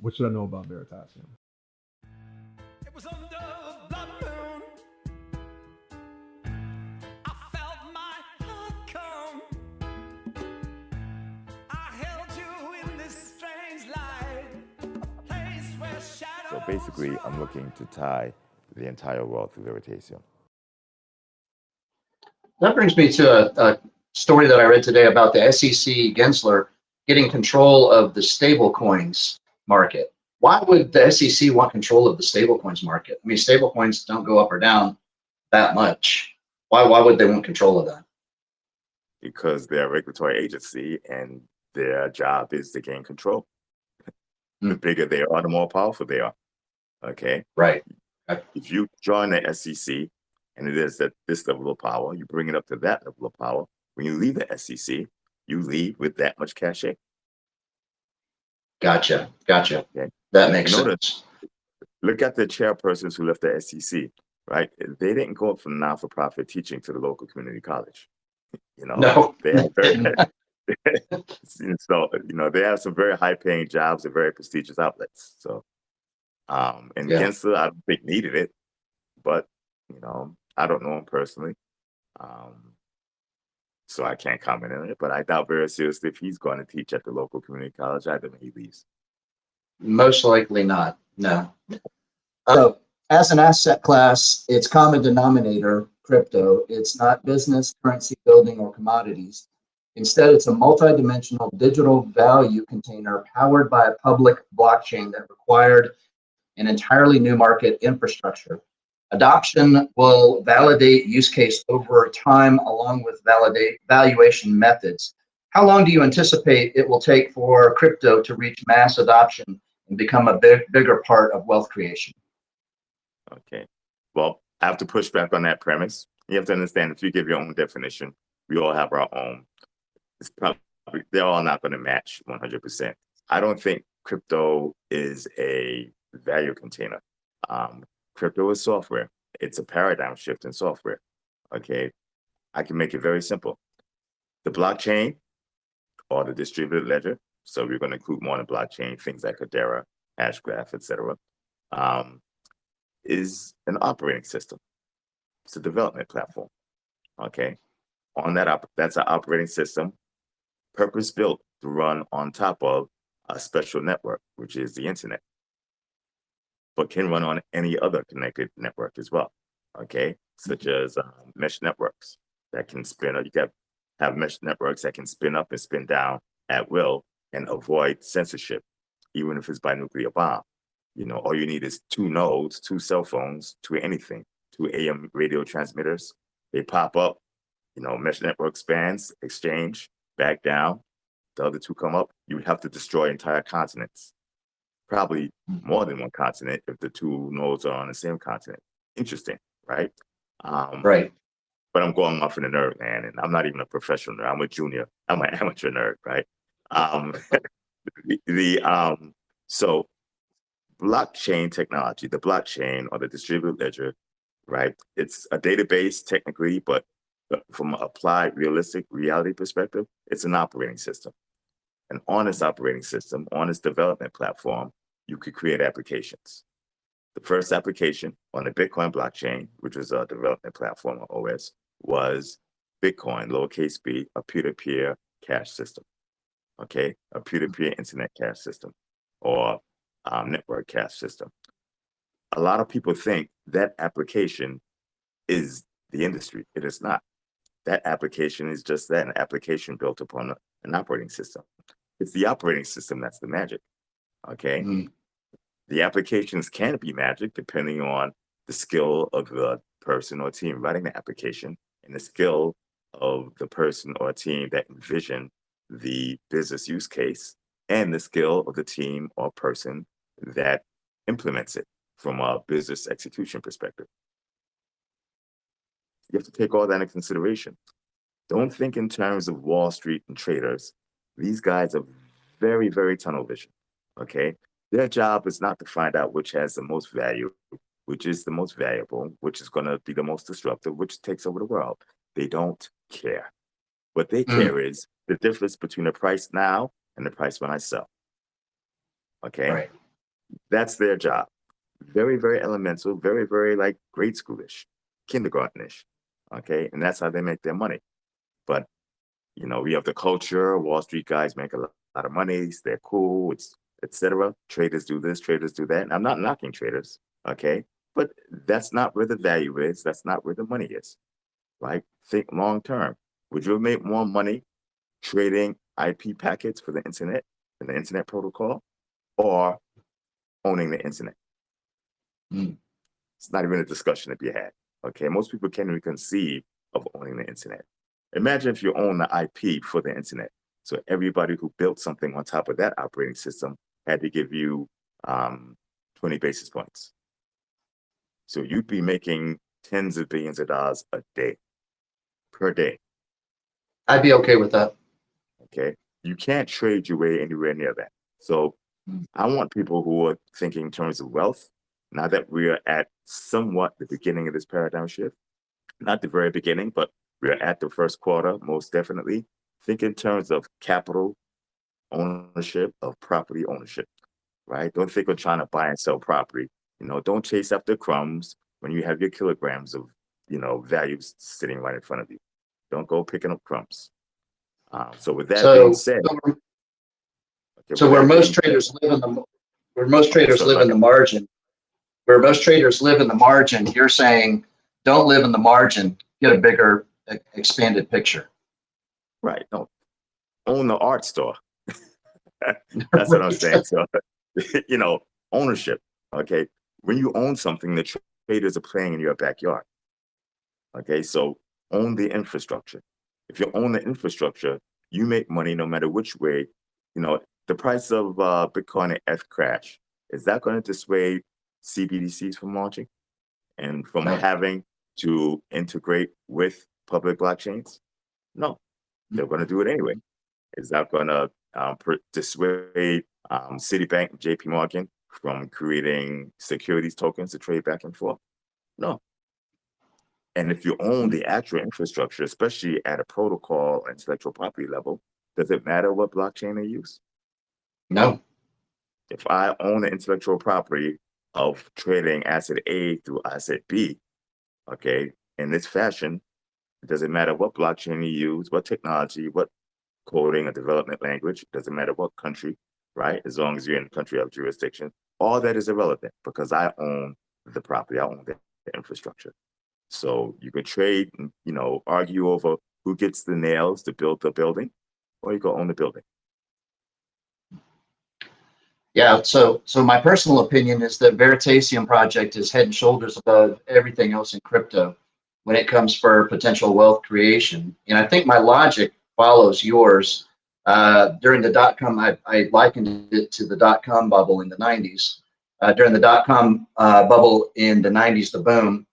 What should I know about Veritasium? It was under the blood moon. I felt my heart come. I held you in this strange light, a place where So shadows basically, I'm run. looking to tie the entire world through Veritaseum. That brings me to a story that I read today about the SEC Gensler getting control of the stable coins market. Why would the SEC want control of the stable coins market? I mean, stable coins don't go up or down that much. Why would they want control of that? Because they're a regulatory agency and their job is to gain control. The Hmm. bigger they are, the more powerful they are. Okay. Right. If you join the SEC and it is at this level of power, you bring it up to that level of power. When you leave the SEC, you leave with that much cachet. Gotcha. Okay. That makes You know, sense. look at the chairpersons who left the SEC, right? They didn't go up from non-for-profit teaching to the local community college. You know, No, they have very, didn't. so they have some very high-paying jobs and very prestigious outlets. So, and Yeah. Gensler, I don't think needed it, but I don't know him personally, so I can't comment on it. But I doubt very seriously if he's going to teach at the local community college either when he leaves. Most likely not. No. So, as an asset class, its common denominator, crypto, it's not business, currency building, or commodities. Instead, it's a multidimensional digital value container powered by a public blockchain that required an entirely new market infrastructure. Adoption will validate use case over time along with validate valuation methods. How long do you anticipate it will take for crypto to reach mass adoption and become a bigger part of wealth creation? Okay. Well, I have to push back on that premise. You have to understand if you give your own definition, we all have our own. It's probably they're all not going to match 100%. I don't think crypto is a value container. Crypto is software. It's a paradigm shift in software. Okay. I can make it very simple. The blockchain or the distributed ledger. So we're going to include more in the blockchain, things like Hedera, Hashgraph, etc. Is an operating system. It's a development platform. Okay. On that's an operating system, purpose built to run on top of a special network, which is the internet, but can run on any other connected network as well. Okay. Such as mesh networks that can spin up. You can have mesh networks that can spin up and spin down at will and avoid censorship, even if it's by nuclear bomb. All you need is two nodes, two cell phones, two anything, two AM radio transmitters. They pop up, mesh network spans, exchange, back down. The other two come up. You would have to destroy entire continents, probably more than one continent if the two nodes are on the same continent. Interesting, right? Right. But I'm going off in the nerd, man, and I'm not even a professional nerd. I'm a junior. I'm an amateur nerd, right? So blockchain technology, the blockchain or the distributed ledger, right? It's a database technically, but from an applied realistic reality perspective, it's an operating system. And on this operating system, on this development platform, you could create applications. The first application on the Bitcoin blockchain, which is a development platform or OS, was Bitcoin, lowercase b, a peer-to-peer cash system. Okay, a peer-to-peer internet cash system or network cash system. A lot of people think that application is the industry. It is not. That application is just that, an application built upon an operating system. It's the operating system that's the magic. Okay. Mm. The applications can be magic depending on the skill of the person or team writing the application and the skill of the person or team that envisioned the business use case and the skill of the team or person that implements it from a business execution perspective. You have to take all that into consideration. Don't think in terms of Wall Street and traders. These guys are very, very tunnel vision. Okay. Their job is not to find out which has the most value, which is the most valuable, which is going to be the most disruptive, which takes over the world. They don't care. What they care is the difference between the price now and the price when I sell. Okay. Right. That's their job. Very, very elemental, very, very like grade schoolish, kindergartenish. Okay. And that's how they make their money. But, we have the culture. Wall Street guys make a lot of money. They're cool, etc. Traders do this, traders do that. And I'm not knocking traders. Okay. But that's not where the value is. That's not where the money is. Right? Think long term. Would you make more money trading IP packets for the internet and the internet protocol, or owning the internet? Mm. It's not even a discussion to be had. Okay, most people can't even conceive of owning the internet. Imagine if you own the IP for the internet. So everybody who built something on top of that operating system had to give you 20 basis points. So you'd be making tens of billions of dollars a day, per day. I'd be okay with that. Okay, you can't trade your way anywhere near that. So I want people who are thinking in terms of wealth, now that we're at somewhat the beginning of this paradigm shift, not the very beginning, but we're at the first quarter, most definitely. Think in terms of capital ownership, of property ownership, right? Don't think of trying to buy and sell property. Don't chase after crumbs when you have your kilograms of, values sitting right in front of you. Don't go picking up crumbs. So with that being said, so where most traders live in the margin, where most traders live in the margin, you're saying don't live in the margin, get a bigger expanded picture. Right. No, own the art store. That's what I'm saying. So, ownership. Okay. When you own something, the traders are playing in your backyard. Okay. So own the infrastructure. If you own the infrastructure, you make money no matter which way. The price of Bitcoin and ETH crash, is that going to dissuade CBDCs from launching and from having to integrate with public blockchains? No, they're going to do it anyway. Is that going to dissuade Citibank and JP Morgan from creating securities tokens to trade back and forth? No. And if you own the actual infrastructure, especially at a protocol intellectual property level, does it matter what blockchain they use? No. If I own the intellectual property of trading asset A through asset B, okay, in this fashion, it doesn't matter what blockchain you use, what technology, what coding or development language, it doesn't matter what country, right? As long as you're in the country of jurisdiction, all that is irrelevant because I own the property, I own the infrastructure. So you can trade, argue over who gets the nails to build the building, or you go own the building. Yeah, so my personal opinion is that Veritaseum project is head and shoulders above everything else in crypto when it comes for potential wealth creation. And I think my logic follows yours. During the dot-com, I likened it to the dot-com bubble in the 90s. During the dot-com bubble in the 90s, the boom,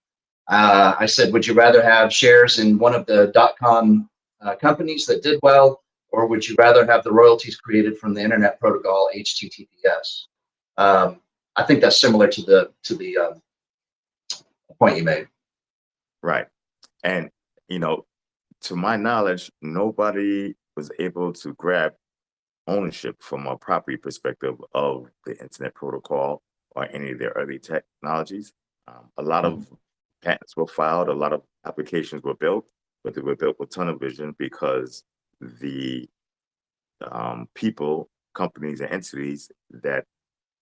I said, would you rather have shares in one of the dot-com companies that did well, or would you rather have the royalties created from the internet protocol HTTPS? I think that's similar to the point you made. Right. And, to my knowledge, nobody was able to grab ownership from a property perspective of the internet protocol or any of their early technologies. A lot of patents were filed, a lot of applications were built, but they were built with tunnel vision because the people, companies, and entities that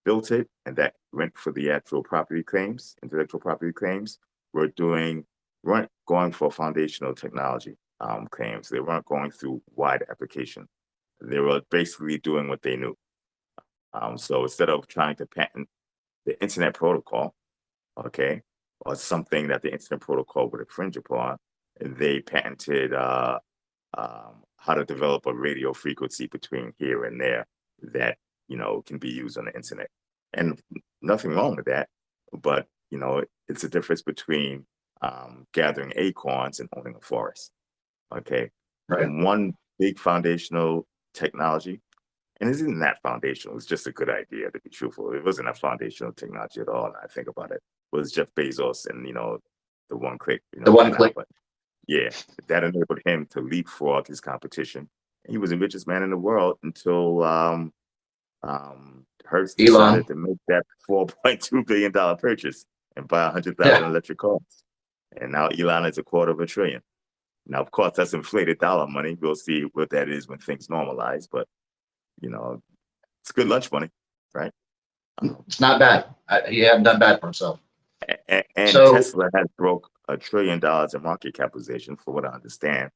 built it and that went for the actual property claims, intellectual property claims, weren't going for foundational technology claims. They weren't going through wide application. They were basically doing what they knew. So instead of trying to patent the internet protocol, okay, or something that the internet protocol would infringe upon, they patented how to develop a radio frequency between here and there that can be used on the internet. And nothing wrong with that, but it's a difference between gathering acorns and owning a forest. Okay, Right. And one big foundational technology, and it isn't that foundational. It's just a good idea, to be truthful. It wasn't a foundational technology at all. And I think about it, was Jeff Bezos and the one click. The one click. But yeah, that enabled him to leapfrog his competition. He was the richest man in the world until Hertz Elon. decided to make that $4.2 billion purchase and buy 100,000 Yeah. electric cars. And now Elon is $250 billion. Now, of course, that's inflated dollar money. We'll see what that is when things normalize, but it's good lunch money, right? It's not bad. He hadn't done bad for himself. And So Tesla has broke $1 trillion in market capitalization, for what I understand.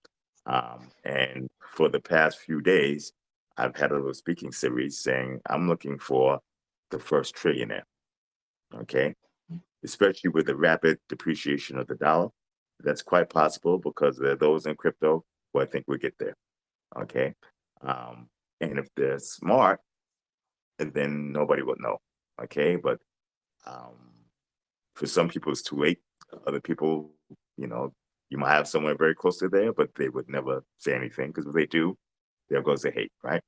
And for the past few days, I've had a little speaking series saying I'm looking for the first trillionaire. Okay, especially with the rapid depreciation of the dollar, that's quite possible because there are those in crypto who I think will get there. Okay, and if they're smart, then nobody would know. Okay, but for some people it's too late. Other people, you might have someone very close to there, but they would never say anything because if they do, there goes the hate, right?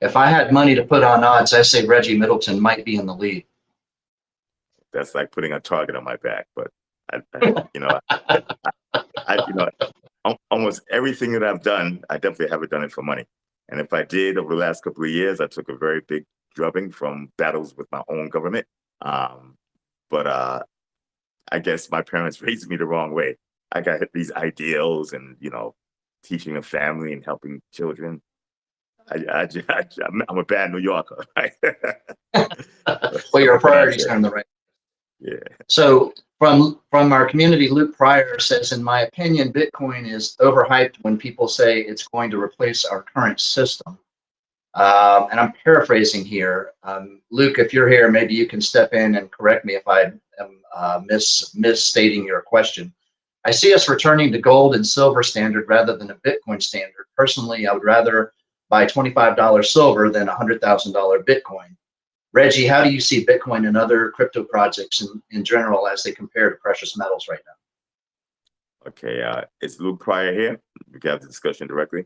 if I had money to put on odds, I say Reggie Middleton might be in the lead. That's like putting a target on my back. But almost everything that I've done, I definitely haven't done it for money. And if I did over the last couple of years, I took a very big drubbing from battles with my own government. But I guess my parents raised me the wrong way. I got these ideals and, teaching a family and helping children. I'm a bad New Yorker, right? Well, your priorities are in the right. Yeah. So from our community, Luke Pryor says, in my opinion, Bitcoin is overhyped when people say it's going to replace our current system. And I'm paraphrasing here. Luke, if you're here, maybe you can step in and correct me if I am misstating your question. I see us returning to gold and silver standard rather than a Bitcoin standard. Personally, I would rather buy $25 silver than $100,000 Bitcoin. Reggie, how do you see Bitcoin and other crypto projects in general as they compare to precious metals right now? Okay, is Luke Pryor here? We can have the discussion directly.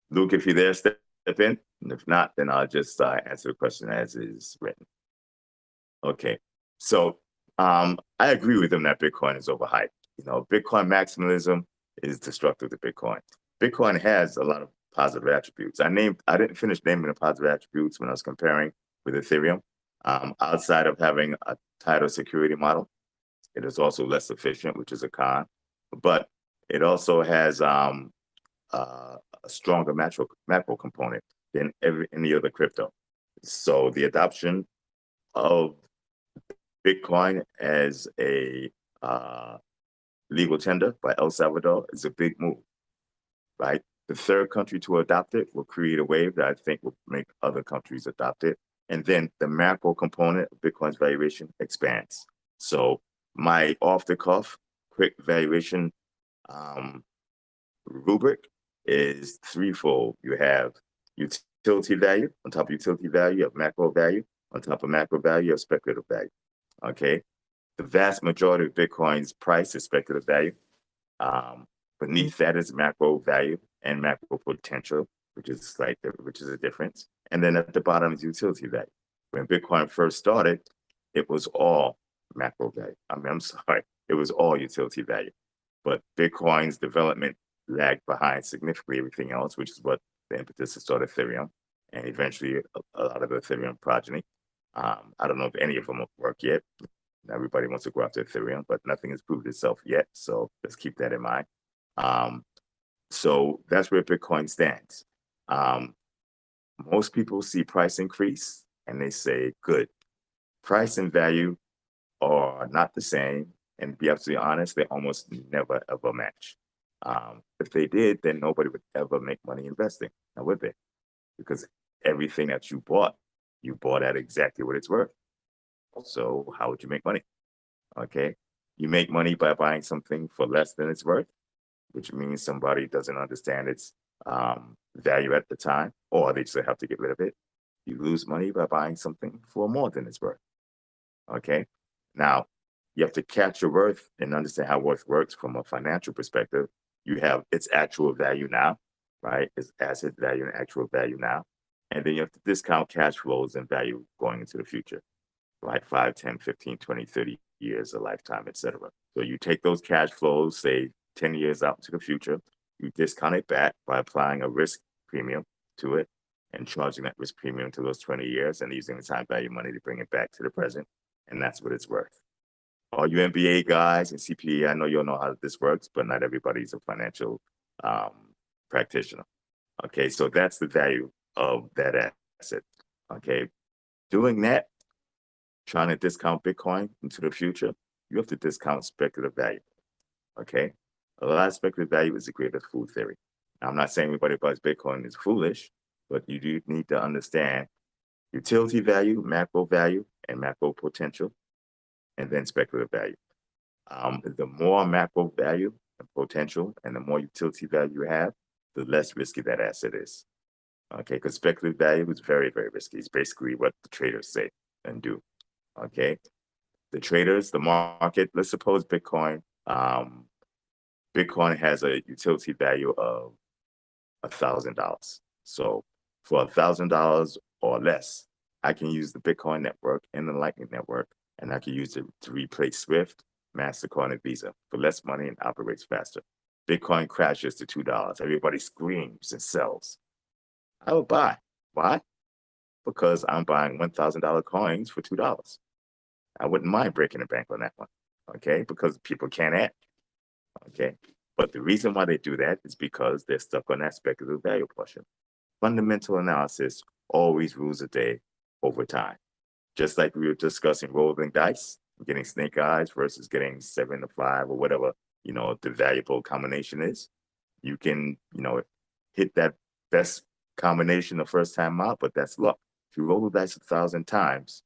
Luke, if you're there, step in. And if not, then I'll just answer the question as is written. Okay, so I agree with him that Bitcoin is overhyped. Bitcoin maximalism is destructive to Bitcoin. Bitcoin has a lot of positive attributes. I didn't finish naming the positive attributes when I was comparing with Ethereum. Outside of having a tighter security model, it is also less efficient, which is a con. But it also has a stronger macro component than any other crypto. So the adoption of Bitcoin as a legal tender by El Salvador is a big move, right? The third country to adopt it will create a wave that I think will make other countries adopt it. And then the macro component of Bitcoin's valuation expands. So my off-the-cuff quick valuation rubric is threefold. You have utility value. On top of utility value, you have macro value. On top of macro value, you have speculative value. Okay. The vast majority of Bitcoin's price is speculative value. Beneath that is macro value and macro potential, which is a difference. And then at the bottom is utility value. When Bitcoin first started, it was all macro value. It was all utility value. But Bitcoin's development lagged behind significantly everything else, which is what the impetus to start Ethereum and eventually a lot of the Ethereum progeny. I don't know if any of them will work yet. Everybody wants to go after Ethereum, but nothing has proved itself yet. So let's keep that in mind. So that's where Bitcoin stands. Most people see price increase and they say, good. Price and value are not the same. And to be absolutely honest, they almost never ever match. If they did, then nobody would ever make money investing. Now would they? Because everything that you bought at exactly what it's worth. So how would you make money? Okay. You make money by buying something for less than it's worth, which means somebody doesn't understand its value at the time, or they just have to get rid of it. You lose money by buying something for more than it's worth. Okay. Now, you have to catch your worth and understand how worth works from a financial perspective. You have its actual value now, right? Its asset value and actual value now. And then you have to discount cash flows and value going into the future, like 5, 10, 15, 20, 30 years, a lifetime, et cetera. So you take those cash flows, say 10 years out into the future, you discount it back by applying a risk premium to it and charging that risk premium to those 20 years and using the time value money to bring it back to the present. And that's what it's worth. All you MBA guys and CPA, I know you'll know how this works, but not everybody's a financial practitioner. Okay, so that's the value of that asset. Okay, doing that, trying to discount Bitcoin into the future, you have to discount speculative value. Okay, a lot of speculative value is the greatest fool theory. Now, I'm not saying everybody who buys Bitcoin is foolish, but you do need to understand utility value, macro value, and macro potential, and then speculative value. The more macro value and potential and the more utility value you have, the less risky that asset is. Okay, because speculative value is very, very risky. It's basically what the traders say and do. Okay, the traders, the market, let's suppose Bitcoin has a utility value of $1,000. So for $1,000 or less, I can use the Bitcoin network and the Lightning network, and I can use it to replace Swift, MasterCard, and Visa for less money and operates faster. Bitcoin crashes to $2. Everybody screams and sells. I would buy. Why? Because I'm buying $1,000 coins for $2. I wouldn't mind breaking the bank on that one. Okay, because people can't act. Okay, but the reason why they do that is because they're stuck on that speculative value portion. Fundamental analysis always rules the day over time. Just like we were discussing rolling dice, getting snake eyes versus getting 7 to 5 or whatever, the valuable combination is. You can, hit that best combination the first time out, but that's luck. If you roll the dice 1,000 times,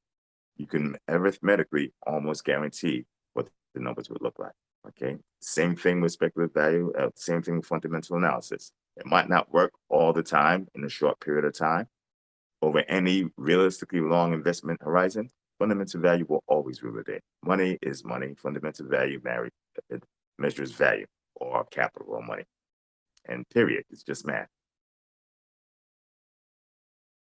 you can arithmetically almost guarantee what the numbers would look like. Okay, same thing with speculative value, same thing with fundamental analysis. It might not work all the time in a short period of time. Over any realistically long investment horizon, fundamental value will always rule the day. Money is money. Fundamental value measures value or capital or money. And period. It's just math.